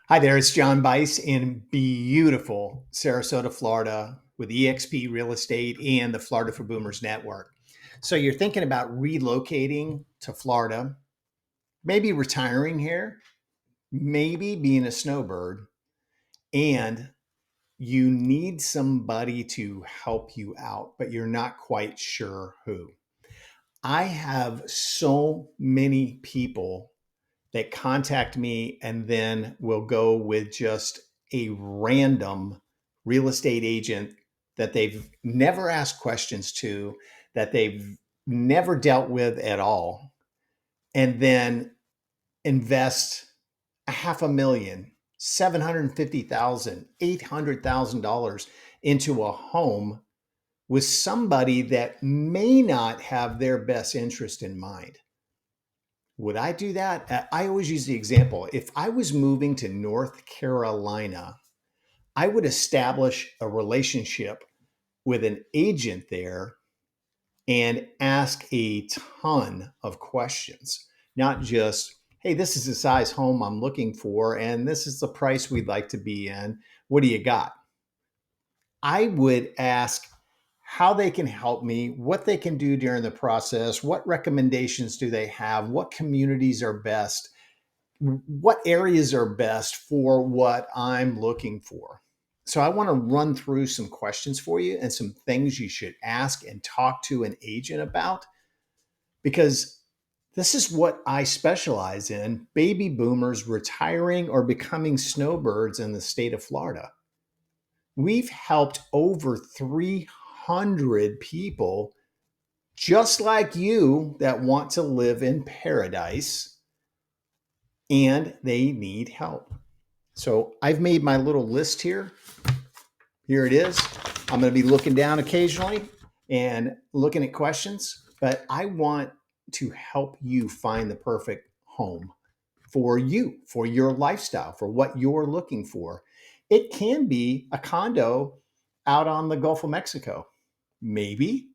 Hi there, it's John Bice in beautiful Sarasota, Florida with eXp Real Estate and the Florida for Boomers Network. So you're thinking about relocating to Florida, maybe retiring here, maybe being a snowbird, and you need somebody to help you out, but you're not quite sure who. I have so many people that contact me and then will go with just a random real estate agent that they've never asked questions to, that they've never dealt with at all, and then invest a half a million, 750,000, $800,000 into a home with somebody that may not have their best interest in mind. Would I do that? I always use the example. If I was moving to North Carolina, I would establish a relationship with an agent there and ask a ton of questions, not just, hey, this is the size home I'm looking for, and this is the price we'd like to be in. What do you got? I would ask how they can help me, what they can do during the process, what recommendations do they have, what communities are best, what areas are best for what I'm looking for. So I want to run through some questions for you and some things you should ask and talk to an agent about because this is what I specialize in, baby boomers retiring or becoming snowbirds in the state of Florida. We've helped over 300 people just like you that want to live in paradise and they need help. So I've made my little list here. Here it is. I'm going to be looking down occasionally and looking at questions, but I want to help you find the perfect home for you, for your lifestyle, for what you're looking for. It can be a condo out on the Gulf of Mexico, maybe,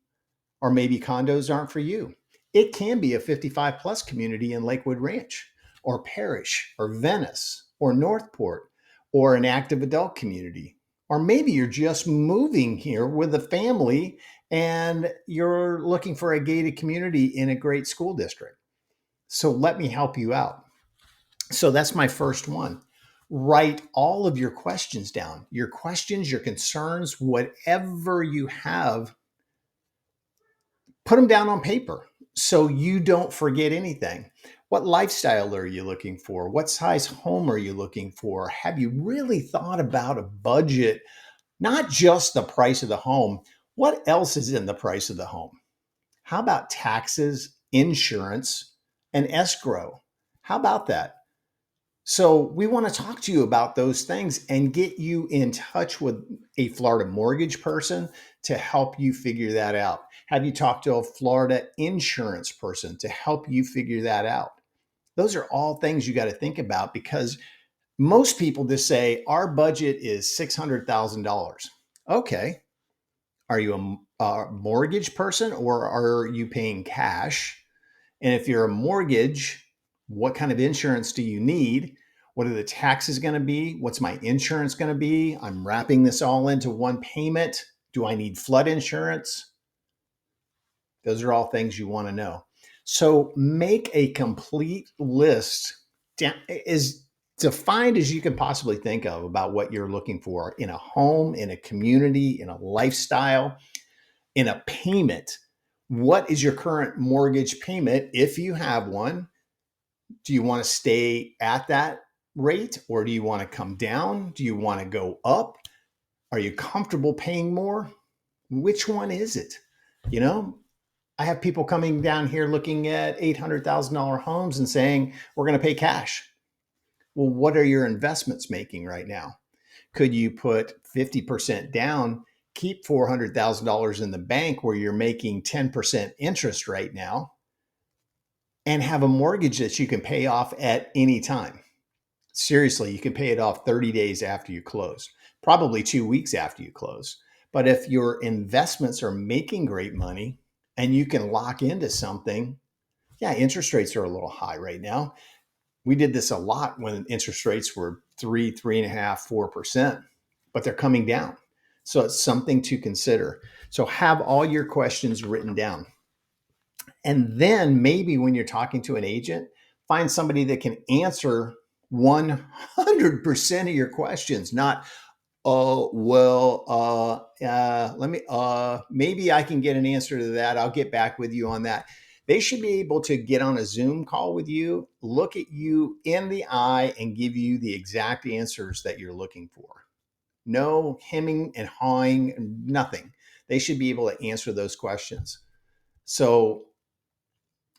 or maybe condos aren't for you. It can be a 55 plus community in Lakewood Ranch or Parish or Venice or Northport or an active adult community. Or maybe you're just moving here with a family and you're looking for a gated community in a great school district. So let me help you out. So that's my first one. Write all of your questions down, your questions, your concerns, whatever you have, put them down on paper so you don't forget anything. What lifestyle are you looking for? What size home are you looking for? Have you really thought about a budget, not just the price of the home? What else is in the price of the home? How about taxes, insurance, and escrow? How about that? So we want to talk to you about those things and get you in touch with a Florida mortgage person to help you figure that out. Have you talked to a Florida insurance person to help you figure that out? Those are all things you got to think about because most people just say our budget is $600,000. Okay. Are you a mortgage person or are you paying cash? And if you're a mortgage, what kind of insurance do you need? What are the taxes going to be? What's my insurance going to be? I'm wrapping this all into one payment. Do I need flood insurance? Those are all things you want to know. So make a complete list, as defined as you can possibly think of, about what you're looking for in a home, in a community, in a lifestyle, in a payment. What is your current mortgage payment if you have one? Do you want to stay at that rate or do you want to come down? Do you want to go up? Are you comfortable paying more? Which one is it? You know, I have people coming down here looking at $800,000 homes and saying, we're going to pay cash. Well, what are your investments making right now? Could you put 50% down, keep $400,000 in the bank where you're making 10% interest right now, and have a mortgage that you can pay off at any time? Seriously, you can pay it off 30 days after you close, probably 2 weeks after you close. But if your investments are making great money and you can lock into something, yeah, interest rates are a little high right now. We did this a lot when interest rates were 3.5, 4%, but they're coming down. So it's something to consider. So have all your questions written down. And then maybe when you're talking to an agent, find somebody that can answer 100% of your questions, not, oh, well, let me, maybe I can get an answer to that. I'll get back with you on that. They should be able to get on a Zoom call with you, look at you in the eye, and give you the exact answers that you're looking for. No hemming and hawing, nothing. They should be able to answer those questions. So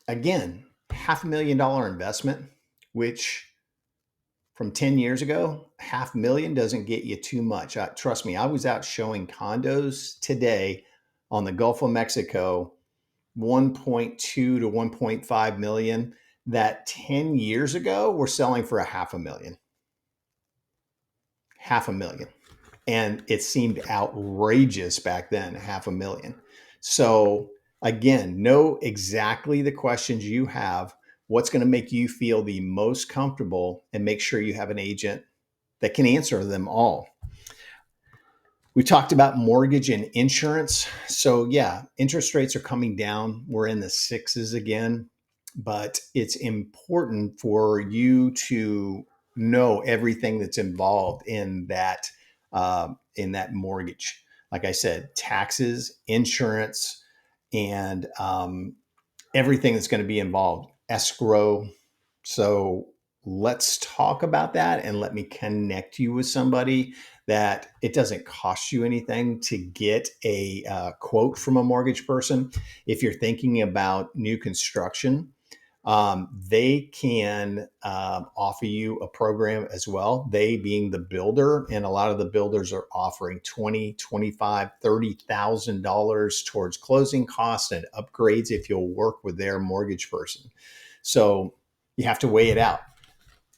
again, $500,000 investment, which from 10 years ago, 500,000 doesn't get you too much. Trust me, I was out showing condos today on the Gulf of Mexico, 1.2 to 1.5 million, that 10 years ago were selling for $500,000. $500,000. And it seemed outrageous back then, $500,000. So again, know exactly the questions you have, what's going to make you feel the most comfortable, and make sure you have an agent that can answer them all. We talked about mortgage and insurance. So yeah, interest rates are coming down. We're in the sixes again, but it's important for you to know everything that's involved in that mortgage. Like I said, taxes, insurance, and everything that's going to be involved, escrow. So let's talk about that, and let me connect you with somebody that it doesn't cost you anything to get a quote from a mortgage person. If you're thinking about new construction, they can offer you a program as well. They being the builder, and a lot of the builders are offering $20,000, $25,000, $30,000 towards closing costs and upgrades if you'll work with their mortgage person. So you have to weigh it out.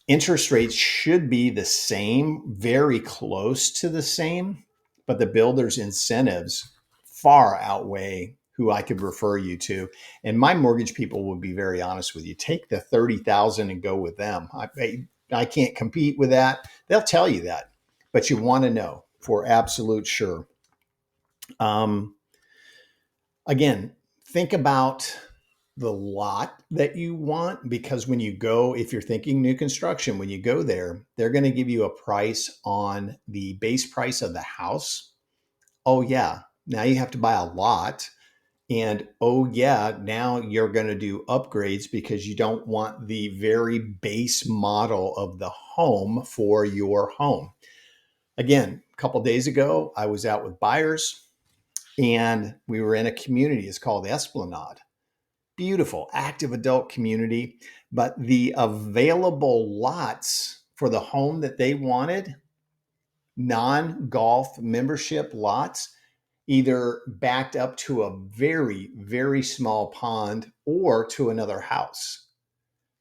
Interest rates should be the same, very close to the same, but the builder's incentives far outweigh who I could refer you to. And my mortgage people will be very honest with you. Take the 30,000 and go with them. I can't compete with that. They'll tell you that, but you want to know for absolute sure. Again, think about the lot that you want, because when you go, if you're thinking new construction, when you go there, they're going to give you a price on the base price of the house. Oh yeah, now you have to buy a lot. And oh yeah, now you're going to do upgrades because you don't want the very base model of the home for your home. Again, a couple of days ago, I was out with buyers and we were in a community. It's called Esplanade. Beautiful, active adult community, but the available lots for the home that they wanted, non-golf membership lots, either backed up to a very, very small pond or to another house.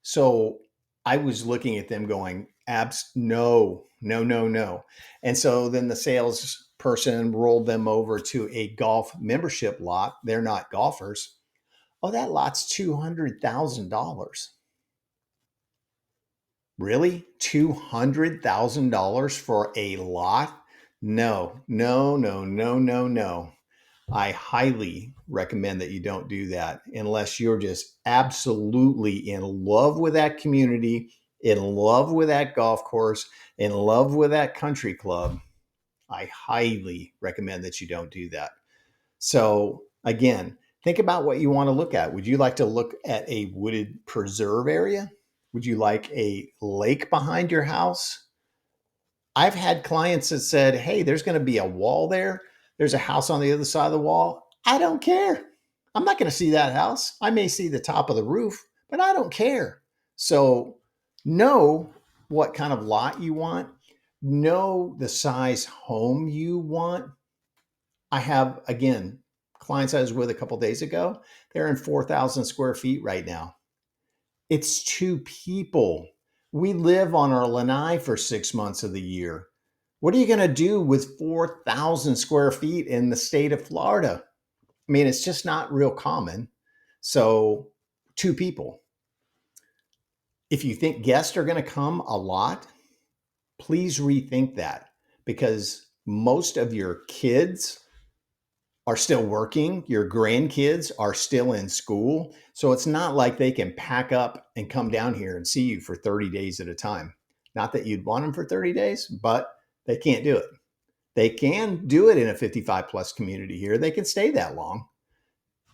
So I was looking at them going, no, no, no, no. And so then the salesperson rolled them over to a golf membership lot. They're not golfers. Oh, that lot's $200,000. Really? $200,000 for a lot? No, no, no, no, no, no. I highly recommend that you don't do that unless you're just absolutely in love with that community, in love with that golf course, in love with that country club. I highly recommend that you don't do that. So again, think about what you want to look at. Would you like to look at a wooded preserve area? Would you like a lake behind your house? I've had clients that said, hey, there's going to be a wall there. There's a house on the other side of the wall. I don't care. I'm not going to see that house. I may see the top of the roof, but I don't care. So know what kind of lot you want. Know the size home you want. I have, again, clients I was with a couple of days ago. They're in 4,000 square feet right now. It's two people. We live on our lanai for 6 months of the year. What are you going to do with 4,000 square feet in the state of Florida? I mean, it's just not real common. So, two people. If you think guests are going to come a lot, please rethink that, because most of your kids are still working, your grandkids are still in school. So it's not like they can pack up and come down here and see you for 30 days at a time. Not that you'd want them for 30 days, but they can't do it. They can do it in a 55 plus community here. They can stay that long,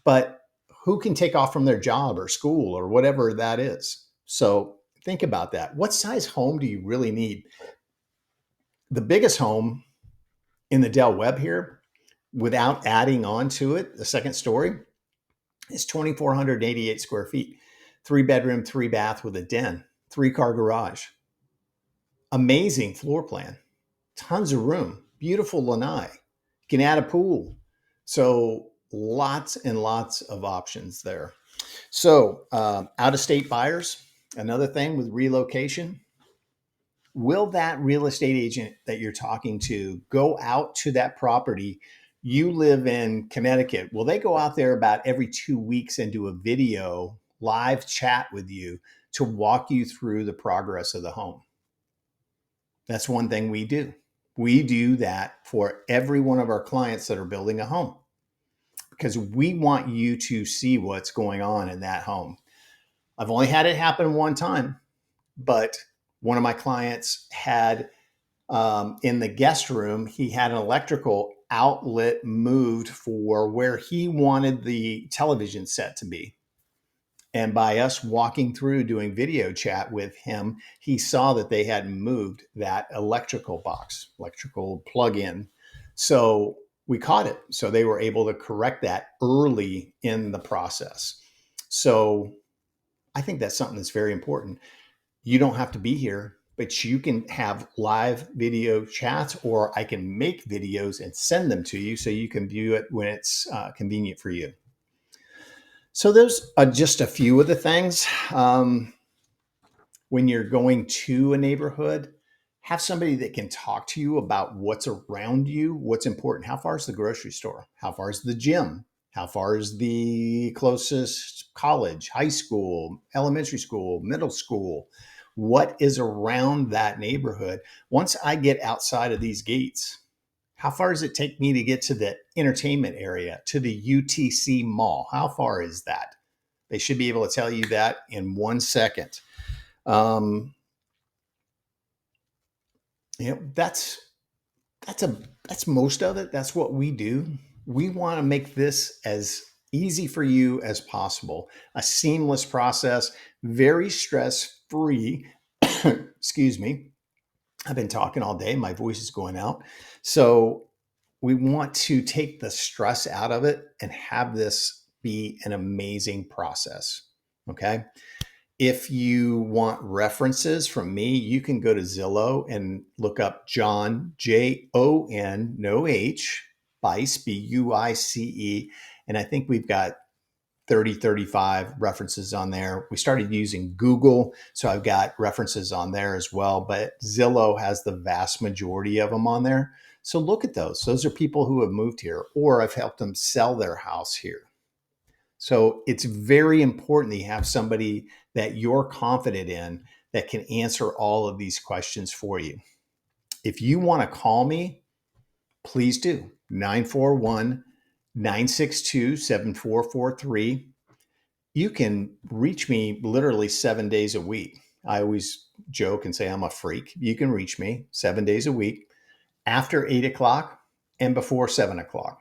but who can take off from their job or school or whatever that is? So think about that. What size home do you really need? The biggest home in the Del Webb here, without adding on to it, the second story, is 2,488 square feet, 3 bedroom, 3 bath with a den, 3 car garage. Amazing floor plan, tons of room, beautiful lanai. You can add a pool. So lots and lots of options there. So out of state buyers, another thing with relocation, will that real estate agent that you're talking to go out to that property? You live in Connecticut. Will they go out there about every 2 weeks and do a video live chat with you to walk you through the progress of the home? That's one thing we do. We do that for every one of our clients that are building a home, because we want you to see what's going on in that home. I've only had it happen one time, but one of my clients had in the guest room, he had an electrical outlet moved for where he wanted the television set to be. And by us walking through doing video chat with him, he saw that they hadn't moved that electrical box, electrical plug-in. So we caught it. So they were able to correct that early in the process. So I think that's something that's very important. You don't have to be here, but you can have live video chats, or I can make videos and send them to you so you can view it when it's convenient for you. So those are just a few of the things. When you're going to a neighborhood, have somebody that can talk to you about what's around you, what's important. How far is the grocery store? How far is the gym? How far is the closest college, high school, elementary school, middle school? What is around that neighborhood? Once I get outside of these gates, how far does it take me to get to the entertainment area, to the UTC mall? How far is that? They should be able to tell you that in 1 second. Um, that's that's most of it. That's what we do. We want to make this as easy for you as possible, a seamless process, very stress free. Excuse me. I've been talking all day. My voice is going out. So we want to take the stress out of it and have this be an amazing process. Okay. If you want references from me, you can go to Zillow and look up John, Jon, no H, Bice, Buice. And I think we've got 30, 35 references on there. We started using Google, so I've got references on there as well, but Zillow has the vast majority of them on there. So look at those. Those are people who have moved here, or I've helped them sell their house here. So it's very important that you have somebody that you're confident in that can answer all of these questions for you. If you want to call me, please do. 941-962-7443. You can reach me literally 7 days a week. I always joke and say I'm a freak. You can reach me 7 days a week after 8 o'clock and before 7 o'clock.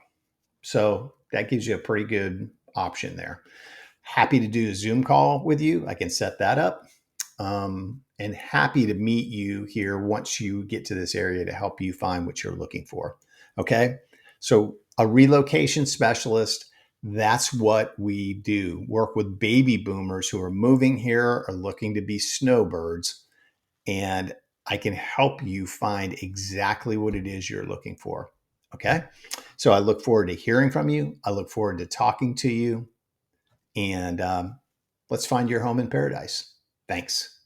So that gives you a pretty good option there. Happy to do a Zoom call with you. I can set that up. And happy to meet you here once you get to this area to help you find what you're looking for. Okay. So a relocation specialist, that's what we do. Work with baby boomers who are moving here or looking to be snowbirds. And I can help you find exactly what it is you're looking for. Okay. So I look forward to hearing from you. I look forward to talking to you. And let's find your home in paradise. Thanks.